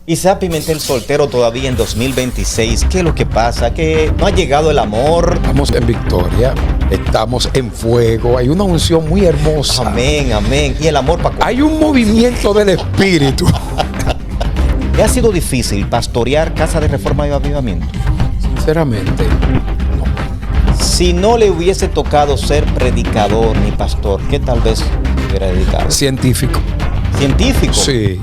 Isaac Pimentel soltero todavía en 2026. ¿Qué es lo que pasa? ¿Que no ha llegado el amor? Estamos en victoria, estamos en fuego, hay una unción muy hermosa. Amén, amén. ¿Y el amor, Paco? Hay un movimiento del Espíritu. ¿Le ha sido difícil pastorear Casa de Reforma y Avivamiento? Sinceramente, no. Si no le hubiese tocado ser predicador ni pastor, ¿qué tal vez hubiera dedicado? Científico. ¿Científico? Sí.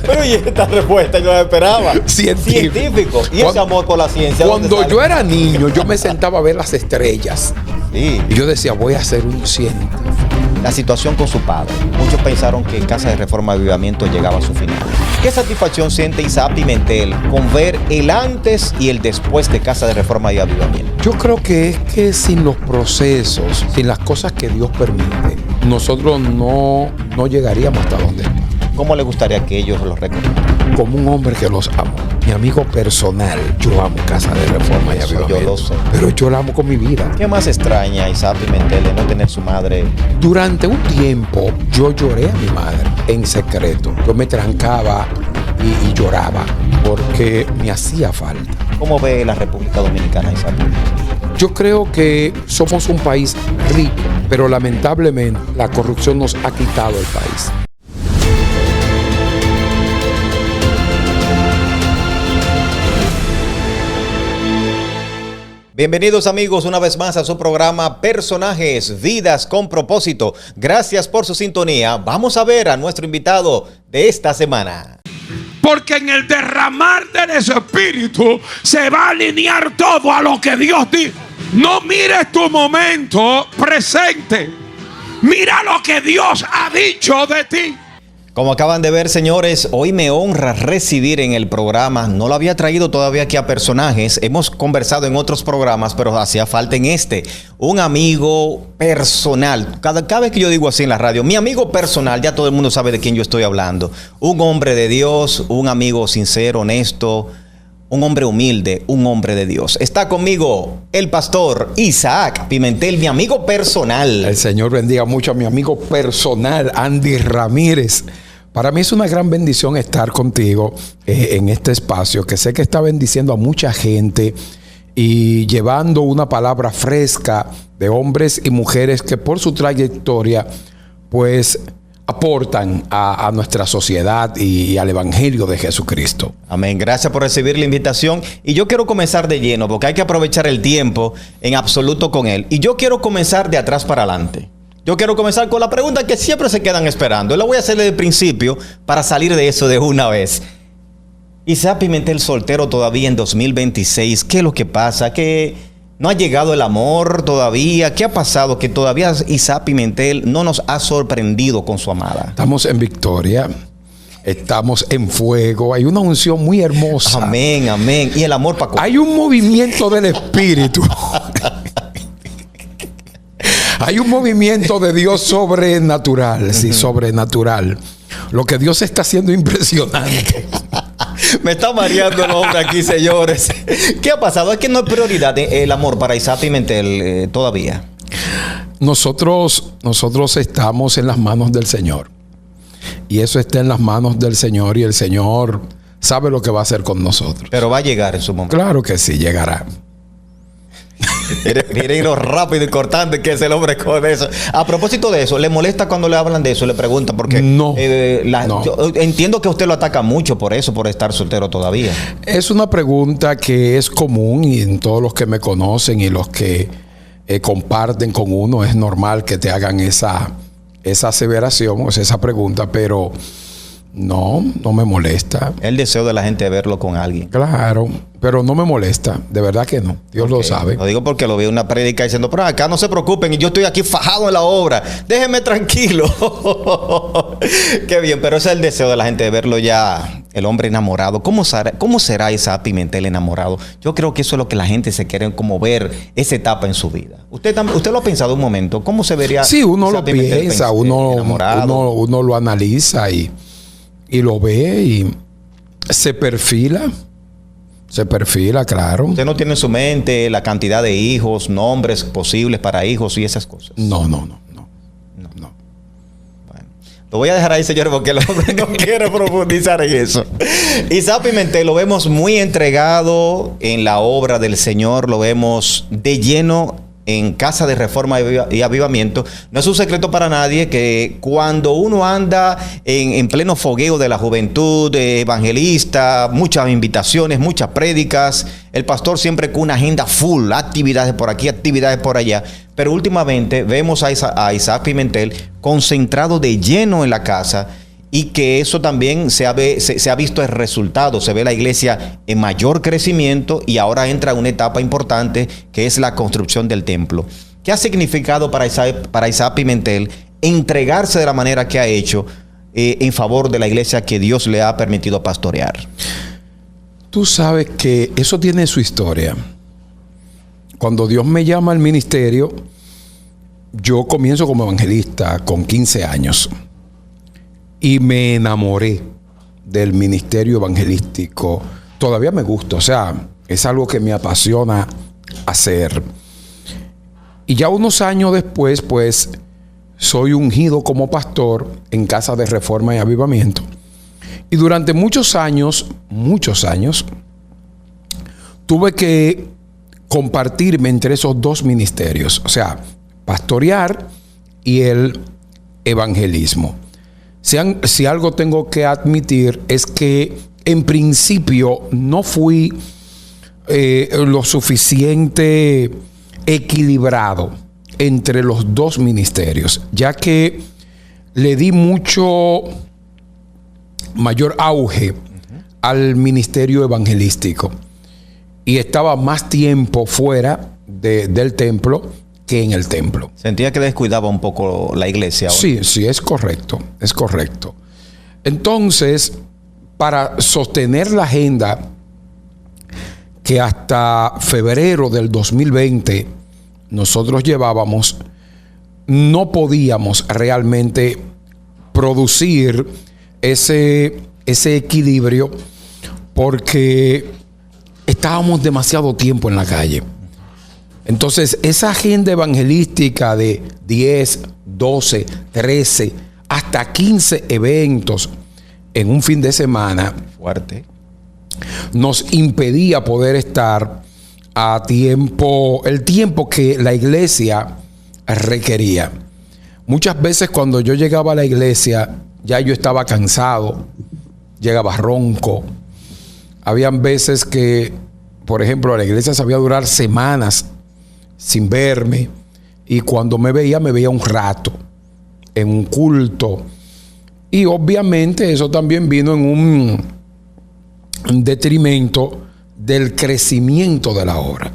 Pero y esta respuesta yo la esperaba. Científico. ¿Y ese amor por la ciencia? Cuando yo era niño, yo me sentaba a ver las estrellas. Sí. Y yo decía, voy a ser un científico. La situación con su padre. Muchos pensaron que Casa de Reforma y Avivamiento llegaba a su final. ¿Qué satisfacción siente Isaac Pimentel con ver el antes y el después de Casa de Reforma y Avivamiento? Yo creo que es que sin los procesos, sin las cosas que Dios permite, nosotros no llegaríamos hasta donde estamos. ¿Cómo le gustaría que ellos lo reconozcan? Como un hombre que los amo. Mi amigo personal, yo amo Casa de Reforma y Eso Avivamiento. yo lo sé. Pero yo la amo con mi vida. ¿Qué más extraña Isaac Pimentel de no tener su madre? Durante un tiempo yo lloré a mi madre en secreto. Yo me trancaba y lloraba porque me hacía falta. ¿Cómo ve la República Dominicana, Isaac Pimentel? Yo creo que somos un país rico, pero lamentablemente la corrupción nos ha quitado el país. Bienvenidos amigos una vez más a su programa Personajes, Vidas con Propósito. Gracias por su sintonía. Vamos a ver a nuestro invitado de esta semana. Porque en el derramar del Espíritu se va a alinear todo a lo que Dios dijo. No mires tu momento presente. Mira lo que Dios ha dicho de ti. Como acaban de ver, señores, hoy me honra recibir en el programa, no lo había traído todavía aquí a Personajes, hemos conversado en otros programas, pero hacía falta en este, un amigo personal. Cada vez que yo digo así en la radio, mi amigo personal, ya todo el mundo sabe de quién yo estoy hablando. Un hombre de Dios, un amigo sincero, honesto, un hombre humilde, un hombre de Dios. Está conmigo el pastor Isaac Pimentel, mi amigo personal. El Señor bendiga mucho a mi amigo personal, Andy Ramírez. Para mí es una gran bendición estar contigo en este espacio, que sé que está bendiciendo a mucha gente y llevando una palabra fresca de hombres y mujeres que por su trayectoria, pues, aportan a nuestra sociedad y al Evangelio de Jesucristo. Amén. Gracias por recibir la invitación. Y yo quiero comenzar de lleno porque hay que aprovechar el tiempo en absoluto con él. Y yo quiero comenzar de atrás para adelante. Yo quiero comenzar con la pregunta que siempre se quedan esperando. La voy a hacer desde el principio para salir de eso de una vez. Isaac Pimentel soltero todavía en 2026. ¿Qué es lo que pasa? ¿Que no ha llegado el amor todavía? ¿Qué ha pasado? Que todavía Isaac Pimentel no nos ha sorprendido con su amada. Estamos en victoria, estamos en fuego, hay una unción muy hermosa. Amén, amén. ¿Y el amor, Paco? Hay un movimiento del Espíritu. Hay un movimiento de Dios sobrenatural, sí, sobrenatural. Lo que Dios está haciendo es impresionante. Me está mareando el hombre aquí, señores. ¿Qué ha pasado? Es que no es prioridad el amor para Isaac Pimentel todavía. Nosotros estamos en las manos del Señor. Y eso está en las manos del Señor. Y el Señor sabe lo que va a hacer con nosotros. Pero va a llegar en su momento. Claro que sí, llegará. Miren lo rápido y cortante que es el hombre con eso. A propósito de eso, ¿le molesta cuando le hablan de eso? Le preguntan porque no. Yo entiendo que usted lo ataca mucho por eso, por estar soltero todavía. Es una pregunta que es común y en todos los que me conocen y los que comparten con uno es normal que te hagan esa aseveración, o sea, esa pregunta, pero no me molesta. El deseo de la gente de verlo con alguien. Claro, pero no me molesta, de verdad que no. Dios lo sabe. Lo digo porque lo vi en una prédica diciendo, pero acá no se preocupen, y yo estoy aquí fajado en la obra, déjenme tranquilo. Qué bien, pero ese es el deseo de la gente de verlo ya, el hombre enamorado. ¿Cómo será Isaac Pimentel enamorado? Yo creo que eso es lo que la gente se quiere como ver, esa etapa en su vida. ¿Usted lo ha pensado un momento? ¿Cómo se vería? Sí, uno Isaac lo Pimentel piensa, uno lo analiza y lo ve y se perfila, claro. ¿Usted no tiene en su mente la cantidad de hijos, nombres posibles para hijos y esas cosas? No. Bueno, Lo voy a dejar ahí, señor, porque el hombre no quiere profundizar en eso. Isaac Pimentel lo vemos muy entregado en la obra del Señor, lo vemos de lleno en Casa de Reforma y Avivamiento. No es un secreto para nadie que cuando uno anda en pleno fogueo de la juventud evangelista, muchas invitaciones, muchas prédicas, el pastor siempre con una agenda full, actividades por aquí, actividades por allá. Pero últimamente vemos a Isaac Pimentel concentrado de lleno en la casa, y que eso también se ha visto el resultado. Se ve la iglesia en mayor crecimiento y ahora entra una etapa importante que es la construcción del templo. ¿Qué ha significado para Isaac Pimentel entregarse de la manera que ha hecho en favor de la iglesia que Dios le ha permitido pastorear? Tú sabes que eso tiene su historia. Cuando Dios me llama al ministerio, yo comienzo como evangelista con 15 años. Y me enamoré del ministerio evangelístico. Todavía me gusta, o sea, es algo que me apasiona hacer. Y ya unos años después, pues, soy ungido como pastor en Casa de Reforma y Avivamiento. Y durante muchos años, tuve que compartirme entre esos dos ministerios. O sea, pastorear y el evangelismo. Si algo tengo que admitir es que en principio no fui lo suficiente equilibrado entre los dos ministerios, ya que le di mucho mayor auge al ministerio evangelístico y estaba más tiempo fuera del templo que en el templo. Sentía que descuidaba un poco la iglesia ahora. Sí, es correcto. Entonces, para sostener la agenda que hasta febrero del 2020 nosotros llevábamos, no podíamos realmente producir ese equilibrio porque estábamos demasiado tiempo en la calle. Entonces, esa agenda evangelística de 10, 12, 13, hasta 15 eventos en un fin de semana fuerte nos impedía poder estar a tiempo, el tiempo que la iglesia requería. Muchas veces cuando yo llegaba a la iglesia, ya yo estaba cansado, llegaba ronco. Habían veces que, por ejemplo, la iglesia sabía durar semanas sin verme, y cuando me veía un rato en un culto, y obviamente eso también vino en un detrimento del crecimiento de la obra.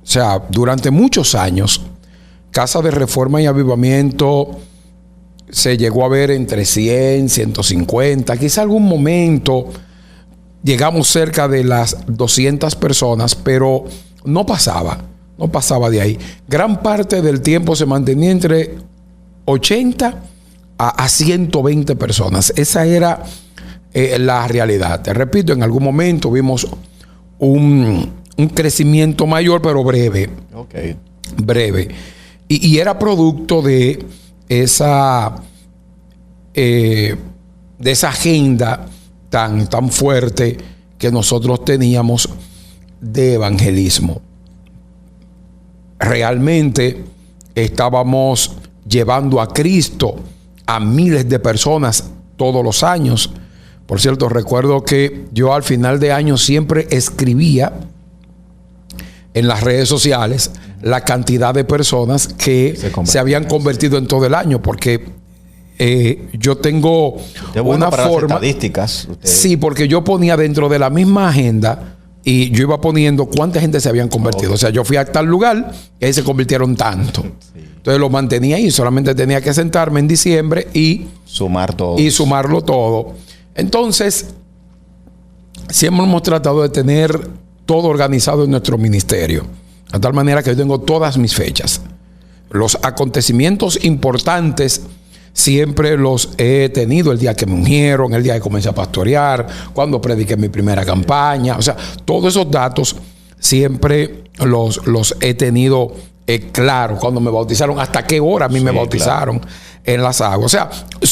O sea, durante muchos años Casa de Reforma y Avivamiento se llegó a ver entre 100, 150, quizá algún momento llegamos cerca de las 200 personas, pero no pasaba de ahí. Gran parte del tiempo se mantenía entre 80 a 120 personas. Esa era la realidad. Te repito, en algún momento vimos un crecimiento mayor, pero breve. Okay. Breve. Y era producto de esa agenda tan fuerte que nosotros teníamos de evangelismo. Realmente estábamos llevando a Cristo a miles de personas todos los años. Por cierto, recuerdo que yo al final de año siempre escribía en las redes sociales la cantidad de personas que se habían convertido en todo el año, porque yo tengo una forma. Las estadísticas. Sí, porque yo ponía dentro de la misma agenda y yo iba poniendo cuánta gente se habían convertido. Okay. O sea, yo fui a tal lugar y ahí se convirtieron tanto. Sí. Entonces lo mantenía ahí. Solamente tenía que sentarme en diciembre y sumarlo todo. Entonces, siempre hemos tratado de tener todo organizado en nuestro ministerio. De tal manera que yo tengo todas mis fechas. Los acontecimientos importantes siempre los he tenido: el día que me ungieron, el día que comencé a pastorear, cuando prediqué mi primera campaña. O sea, todos esos datos siempre los he tenido claro cuando me bautizaron, hasta qué hora a mí me bautizaron en las aguas. O sea,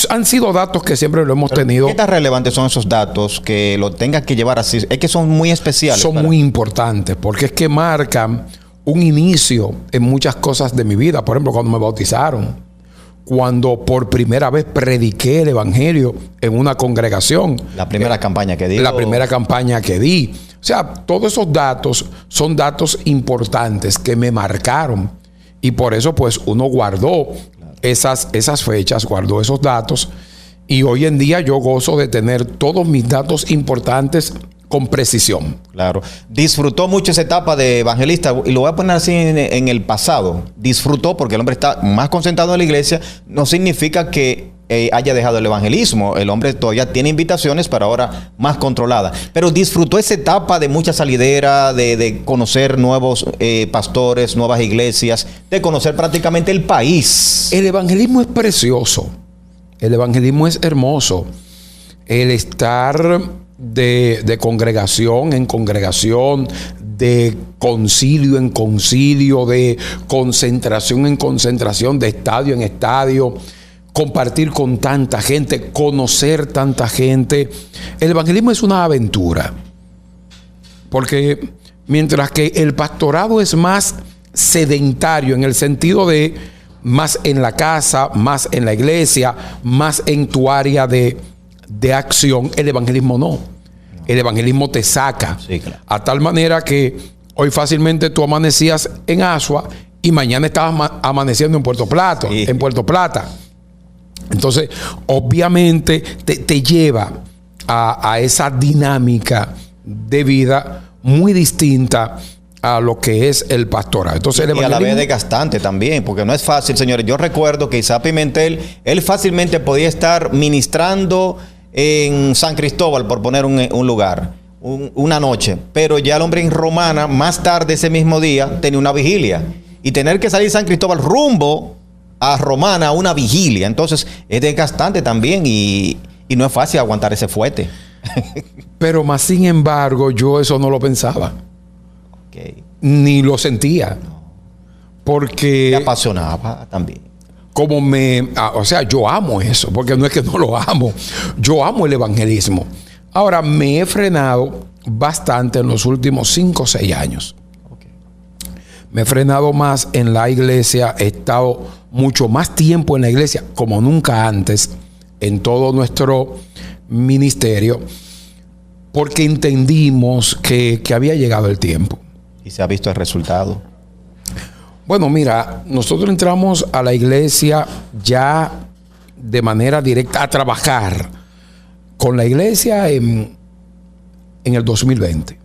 han sido datos que siempre lo hemos tenido. ¿Qué tan relevantes son esos datos que lo tengas que llevar así? Es que son muy especiales. Son muy importantes porque es que marcan un inicio en muchas cosas de mi vida. Por ejemplo, cuando me bautizaron, cuando por primera vez prediqué el evangelio en una congregación. La primera campaña que di. La primera campaña que di. O sea, todos esos datos son datos importantes que me marcaron. Y por eso, pues, uno guardó esas fechas, guardó esos datos. Y hoy en día yo gozo de tener todos mis datos importantes con precisión. Claro. Disfrutó mucho esa etapa de evangelista, y lo voy a poner así en el pasado. Disfrutó porque el hombre está más concentrado en la iglesia. No significa que haya dejado el evangelismo. El hombre todavía tiene invitaciones, pero ahora más controlada. Pero disfrutó esa etapa de mucha salidera, de conocer nuevos pastores, nuevas iglesias, de conocer prácticamente el país. El evangelismo es precioso. El evangelismo es hermoso. El estar de congregación en congregación, de concilio en concilio, de concentración en concentración, de estadio en estadio, compartir con tanta gente, conocer tanta gente. El evangelismo es una aventura. Porque mientras que el pastorado es más sedentario en el sentido de más en la casa, más en la iglesia, más en tu área de acción, el evangelismo no. El evangelismo te saca. Sí, claro. A tal manera que hoy fácilmente tú amanecías en Asua y mañana estabas amaneciendo en Puerto Plata. Sí. En Puerto Plata. Entonces, obviamente te lleva a esa dinámica de vida muy distinta a lo que es el pastorado. Entonces, el y a la evangelismo vez desgastante también, porque no es fácil, señores. Yo recuerdo que Isaac Pimentel, él fácilmente podía estar ministrando en San Cristóbal, por poner un lugar, una noche, pero ya el hombre en Romana, más tarde ese mismo día, tenía una vigilia. Y tener que salir de San Cristóbal rumbo a Romana a una vigilia. Entonces, es desgastante también y no es fácil aguantar ese fuete. Pero más sin embargo, yo eso no lo pensaba. Okay. Ni lo sentía. Porque Me apasionaba también. o sea, yo amo eso, porque no es que no lo amo. Yo amo el evangelismo. Ahora, me he frenado bastante en los últimos 5 o 6 años. Okay. Me he frenado más en la iglesia. He estado mucho más tiempo en la iglesia, como nunca antes, en todo nuestro ministerio, porque entendimos que había llegado el tiempo. Y se ha visto el resultado. Bueno, mira, nosotros entramos a la iglesia ya de manera directa a trabajar con la iglesia en el 2020,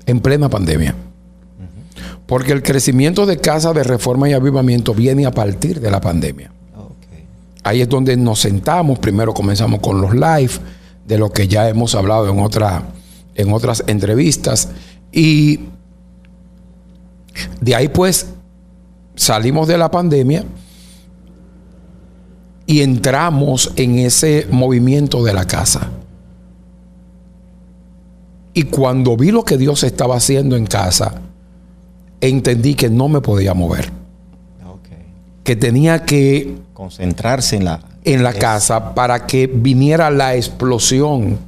en plena pandemia. Porque el crecimiento de Casa de Reforma y Avivamiento viene a partir de la pandemia. Ahí es donde nos sentamos. Primero comenzamos con los live, de lo que ya hemos hablado en otras entrevistas. Y de ahí pues salimos de la pandemia y entramos en ese movimiento de la casa. Y cuando vi lo que Dios estaba haciendo en casa, entendí que no me podía mover. Que tenía que concentrarse en la casa para que viniera la explosión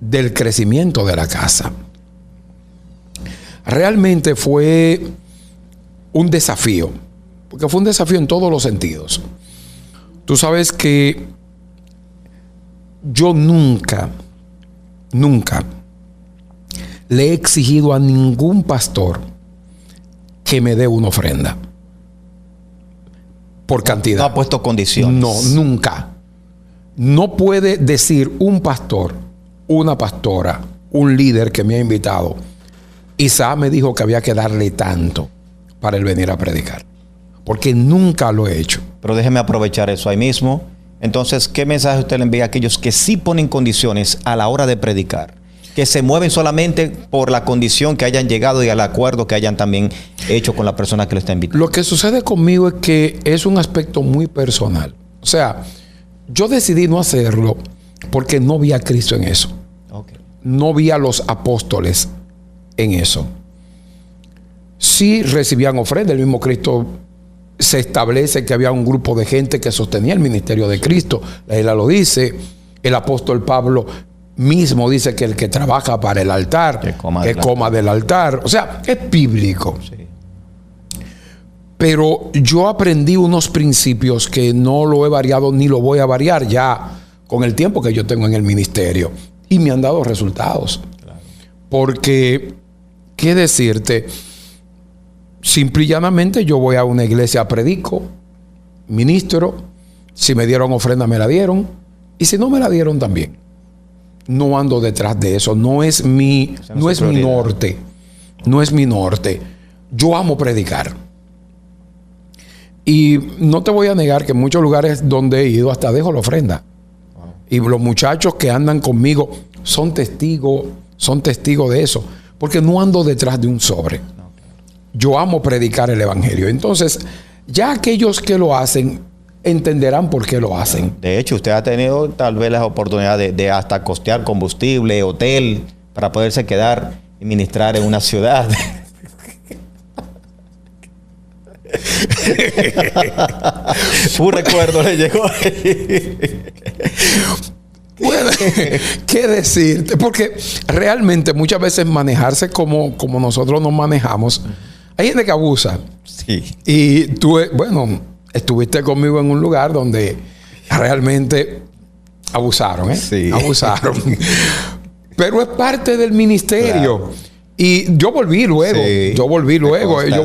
del crecimiento de la casa. Realmente fue un desafío, porque fue un desafío en todos los sentidos. Tú sabes que yo nunca le he exigido a ningún pastor que me dé una ofrenda por cantidad. No ha puesto condiciones. No, nunca. No puede decir un pastor, una pastora, un líder que me ha invitado: Isaac me dijo que había que darle tanto para él venir a predicar. Porque nunca lo he hecho. Pero déjeme aprovechar eso ahí mismo. Entonces, ¿qué mensaje usted le envía a aquellos que sí ponen condiciones a la hora de predicar? Que se mueven solamente por la condición que hayan llegado y al acuerdo que hayan también hecho con la persona que lo está invitando. Lo que sucede conmigo es que es un aspecto muy personal. O sea, yo decidí no hacerlo porque no vi a Cristo en eso. No vi a los apóstoles en eso. sí recibían ofrenda. El mismo Cristo se establece que había un grupo de gente que sostenía el ministerio de Cristo. La Biblia lo dice. El apóstol Pablo mismo dice que el que trabaja para el altar, que coma del altar. O sea, es bíblico. Sí. Pero yo aprendí unos principios que no lo he variado ni lo voy a variar ya con el tiempo que yo tengo en el ministerio. Y me han dado resultados. Claro. Porque, ¿qué decirte? Simple y llanamente yo voy a una iglesia, predico, ministro. Si me dieron ofrenda, me la dieron. Y si no me la dieron, también. No ando detrás de eso. No es mi norte. No es mi norte. Yo amo predicar. Y no te voy a negar que en muchos lugares donde he ido hasta dejo la ofrenda. Wow. Y los muchachos que andan conmigo son testigos de eso. Porque no ando detrás de un sobre. Yo amo predicar el evangelio. Entonces, ya aquellos que lo hacen entenderán por qué lo hacen. De hecho, usted ha tenido tal vez la oportunidad de hasta costear combustible, hotel, para poderse quedar y ministrar en una ciudad. Un recuerdo le llegó ahí. Bueno, ¿qué decirte? Porque realmente muchas veces manejarse como nosotros nos manejamos, hay gente que abusa. Sí. Y tú, bueno, estuviste conmigo en un lugar donde realmente abusaron, ¿eh? Sí. Abusaron. Pero es parte del ministerio. Claro. Y yo volví luego. Sí, ellos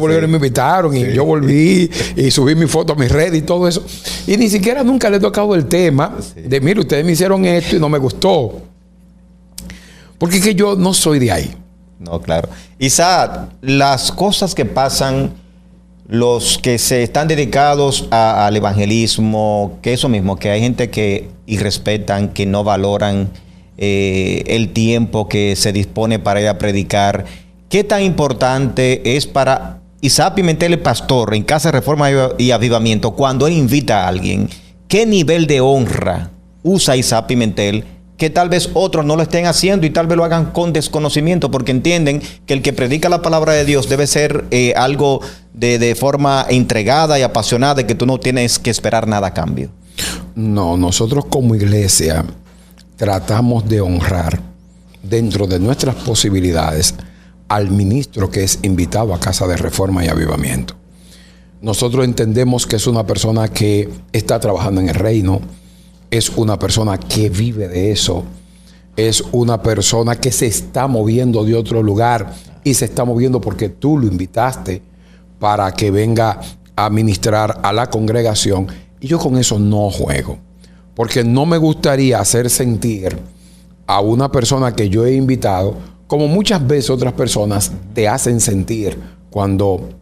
volvieron y me invitaron. Sí. Y yo volví y subí mi foto a mis redes y todo eso. Y ni siquiera nunca le he tocado el tema de, mire, ustedes me hicieron esto y no me gustó. Porque es que yo no soy de ahí. No, claro. Isaac, las cosas que pasan, los que se están dedicados al evangelismo, que eso mismo, que hay gente que irrespetan, que no valoran el tiempo que se dispone para ir a predicar. ¿Qué tan importante es para Isaac Pimentel, el pastor, en Casa de Reforma y Avivamiento, cuando él invita a alguien? ¿Qué nivel de honra usa Isaac Pimentel que tal vez otros no lo estén haciendo y tal vez lo hagan con desconocimiento, porque entienden que el que predica la palabra de Dios debe ser algo de forma entregada y apasionada, y que tú no tienes que esperar nada a cambio? No, nosotros como iglesia tratamos de honrar dentro de nuestras posibilidades al ministro que es invitado a Casa de Reforma y Avivamiento. Nosotros entendemos que es una persona que está trabajando en el reino, es una persona que vive de eso, es una persona que se está moviendo de otro lugar y se está moviendo porque tú lo invitaste para que venga a ministrar a la congregación. Y yo con eso no juego, porque no me gustaría hacer sentir a una persona que yo he invitado como muchas veces otras personas te hacen sentir cuando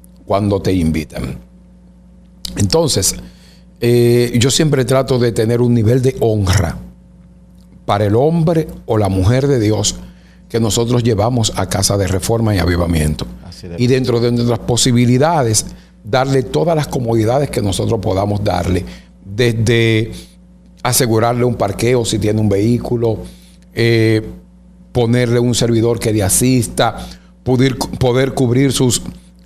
te invitan. Entonces, yo siempre trato de tener un nivel de honra para el hombre o la mujer de Dios que nosotros llevamos a Casa de Reforma y Avivamiento. Y dentro de nuestras posibilidades, darle todas las comodidades que nosotros podamos darle, desde asegurarle un parqueo si tiene un vehículo, ponerle un servidor que le asista, poder cubrir sus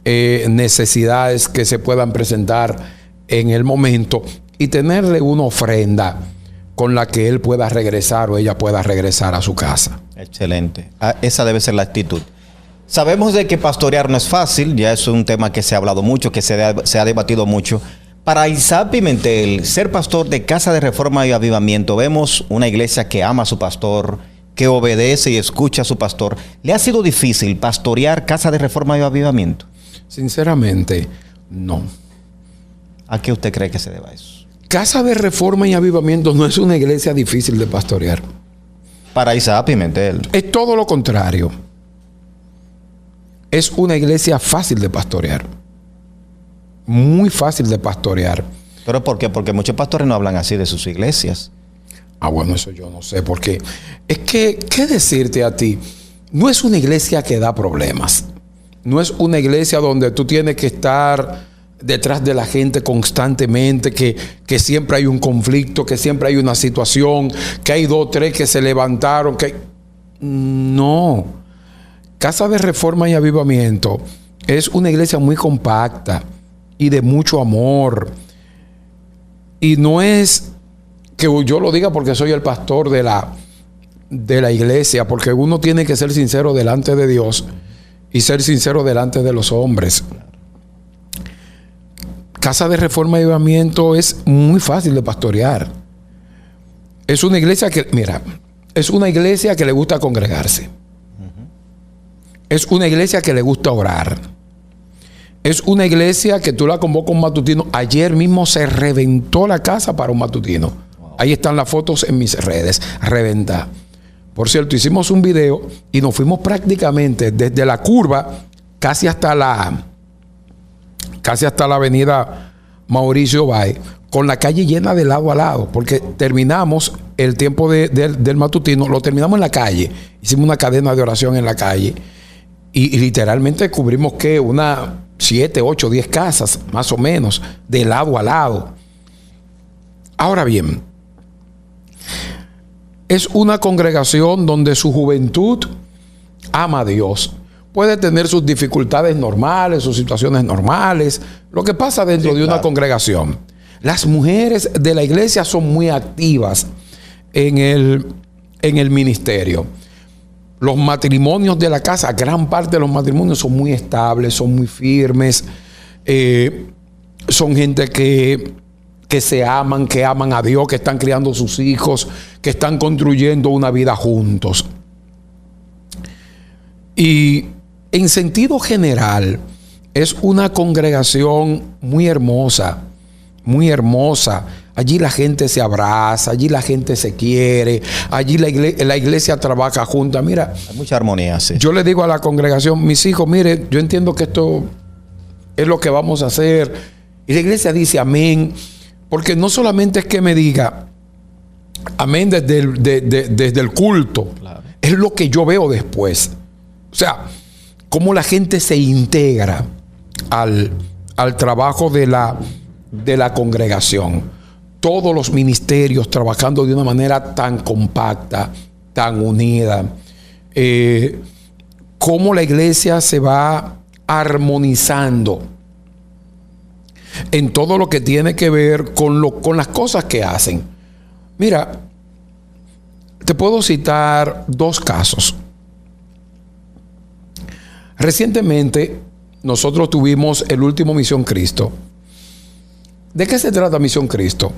necesidades que se puedan presentar en el momento, y tenerle una ofrenda con la que él pueda regresar o ella pueda regresar a su casa. Excelente. Esa debe ser la actitud. Sabemos de que pastorear no es fácil, ya es un tema que se ha hablado mucho, que se ha debatido mucho. Para Isaac Pimentel, ser pastor de Casa de Reforma y Avivamiento, vemos una iglesia que ama a su pastor, que obedece y escucha a su pastor. ¿Le ha sido difícil pastorear Casa de Reforma y Avivamiento? Sinceramente, no. ¿A qué usted cree que se deba eso? Casa de Reforma y Avivamiento no es una iglesia difícil de pastorear. Para Isaac Pimentel. Es todo lo contrario. Es una iglesia fácil de pastorear. Muy fácil de pastorear. ¿Pero por qué? Porque muchos pastores no hablan así de sus iglesias. Bueno, eso yo no sé. Porque es que, ¿qué decirte a ti? No es una iglesia que da problemas. No es una iglesia donde tú tienes que estar detrás de la gente constantemente, que siempre hay un conflicto, que siempre hay una situación, que hay 2 o 3 que se levantaron. No. Casa de Reforma y Avivamiento es una iglesia muy compacta y de mucho amor. Y no es que yo lo diga porque soy el pastor de la iglesia, porque uno tiene que ser sincero delante de Dios y ser sincero delante de los hombres. Casa de Reforma y Avivamiento es muy fácil de pastorear. Es una iglesia que, mira, es una iglesia que le gusta congregarse. Es una iglesia que le gusta orar. Es una iglesia que tú la convocas un matutino. Ayer mismo se reventó la casa para un matutino. Ahí están las fotos en mis redes. Reventada. Por cierto, hicimos un video y nos fuimos prácticamente desde la curva casi hasta la avenida Mauricio Bay, con la calle llena de lado a lado, porque terminamos el tiempo del matutino, lo terminamos en la calle. Hicimos una cadena de oración en la calle y literalmente cubrimos una 7, 8, 10 casas, más o menos, de lado a lado. Ahora bien, es una congregación donde su juventud ama a Dios. Puede tener sus dificultades normales, sus situaciones normales, lo que pasa dentro de una congregación. Las mujeres de la iglesia son muy activas en el ministerio. Los matrimonios de la casa, gran parte de los matrimonios son muy estables, son muy firmes, son gente que se aman, que aman a Dios, que están criando sus hijos, que están construyendo una vida juntos. Y en sentido general, es una congregación muy hermosa, muy hermosa. Allí la gente se abraza, allí la gente se quiere, allí la iglesia trabaja junta. Mira, hay mucha armonía, sí. Yo le digo a la congregación, mis hijos, mire, yo entiendo que esto es lo que vamos a hacer. Y la iglesia dice amén, porque no solamente es que me diga amén desde el culto, claro, es lo que yo veo después. O sea, cómo la gente se integra al trabajo de la congregación. Todos los ministerios trabajando de una manera tan compacta, tan unida. Cómo la iglesia se va armonizando en todo lo que tiene que ver con las cosas que hacen. Mira, te puedo citar 2 casos. Recientemente nosotros tuvimos el último Misión Cristo. ¿De qué se trata Misión Cristo?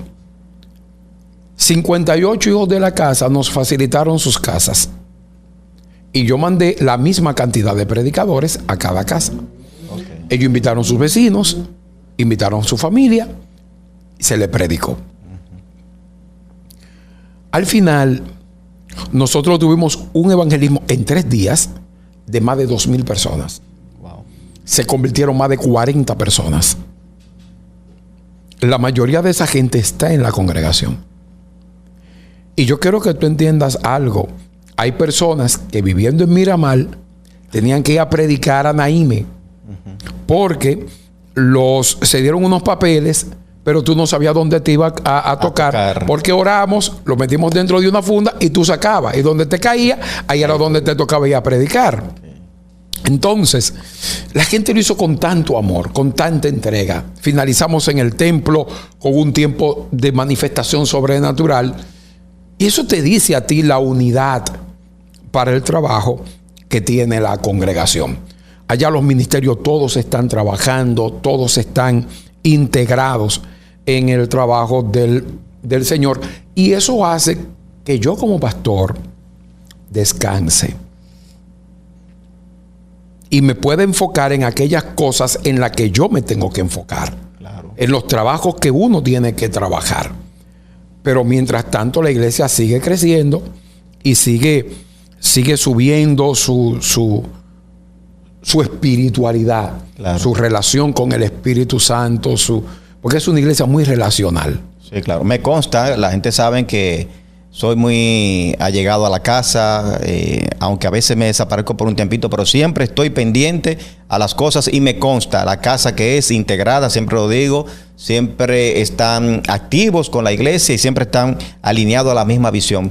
58 hijos de la casa nos facilitaron sus casas. Y yo mandé la misma cantidad de predicadores a cada casa. Okay. Ellos invitaron a sus vecinos, invitaron a su familia y se les predicó. Al final, nosotros tuvimos un evangelismo en 3 días de más de 2,000 personas. Wow. Se convirtieron más de 40 personas. La mayoría de esa gente está en la congregación. Y yo quiero que tú entiendas algo. Hay personas que viviendo en Miramar tenían que ir a predicar a Naime, porque se dieron unos papeles, pero tú no sabías dónde te iba a tocar, porque oramos, lo metimos dentro de una funda y tú sacabas. Y donde te caía, ahí era donde te tocaba ir a predicar. Entonces, la gente lo hizo con tanto amor, con tanta entrega. Finalizamos en el templo con un tiempo de manifestación sobrenatural. Y eso te dice a ti la unidad para el trabajo que tiene la congregación. Allá los ministerios todos están trabajando, todos están integrados en el trabajo del Señor. Y eso hace que yo como pastor descanse y me pueda enfocar en aquellas cosas en las que yo me tengo que enfocar. Claro. En los trabajos que uno tiene que trabajar. Pero mientras tanto la iglesia sigue creciendo y sigue subiendo su espiritualidad, claro, su relación con el Espíritu Santo, porque es una iglesia muy relacional. Sí, claro. Me consta, la gente sabe que soy muy allegado a la casa, aunque a veces me desaparezco por un tiempito, pero siempre estoy pendiente a las cosas y me consta, la casa que es integrada, siempre lo digo, siempre están activos con la iglesia y siempre están alineados a la misma visión.